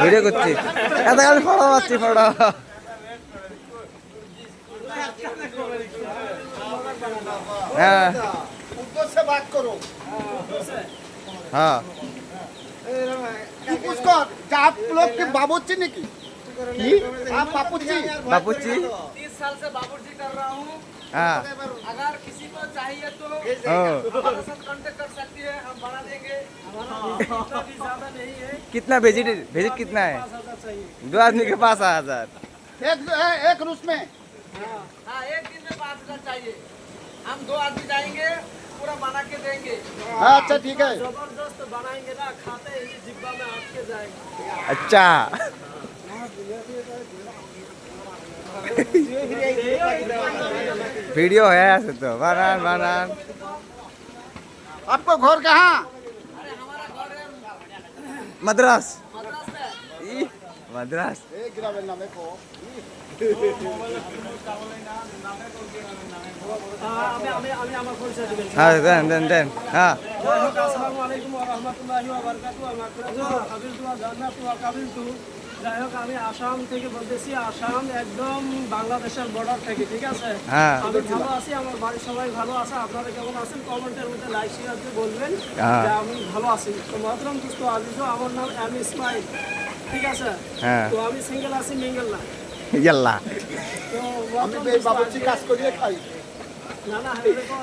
Video করছি এত খালি ফটো মারছি ফটো হ্যাঁ हाँ आप लोग के बाबूजी ने की आप बापूजी 30 साल से बाबूजी कर रहा हूँ। हाँ अगर किसी को चाहिए तो हाँ। हमारे साथ कांटेक्ट कर सकती है, हम बना देंगे। हमारा इतना भी ज्यादा नहीं है। कितना विजिट विजिट कितना है 5,000 चाहिए। 2 आदमी के पास 1000 एक रूस में हाँ, एक दिन में 5,000 चाहिए। हम 2 आदमी जाएंगे, पूरा बना के देंगे। अच्छा ठीक है जबरदस्त बनाएंगे ना, खाते ही जिब्बा में हाथ के जाएंगे। अच्छा वीडियो है ऐसे तो बनान बनान आपको घर कहाँ अरे हमारा घर है मद्रास मद्रास में। ई, मद्रास আমি আমার পরিচয় দিবেন। हाँ देन हाँ জয় হোক, আসসালামু আলাইকুম ওয়া রাহমাতুল্লাহি ওয়া বারাকাতুহু। ওয়া মাগফিরাতুহু ওয়া কাবিলতু ওয়া জান্নাতু ওয়া কাবিলতু। যাই হোক, আমি আসাম থেকে বলতেছি, আসাম একদম বাংলাদেশের বর্ডার থেকে, ঠিক আছে? হ্যাঁ। আমি ভালো আছি, আমার বাড়ির সবাই ভালো আছে। আপনারা কেমন আছেন? কমেন্টের মধ্যে লাইক শেয়ার দিয়ে বলবেন হ্যাঁ। যে আমি ভালো আছি। তো মহতরম দোস্ত আজিজো, আমার নাম এম ইসমাইল, ঠিক আছে? হ্যাঁ। তো আমি সিঙ্গেল আছি, মিঙ্গেল না। यल्ला তো আমি বাবুজি কাজ করিয়ে খাই না না, এরকম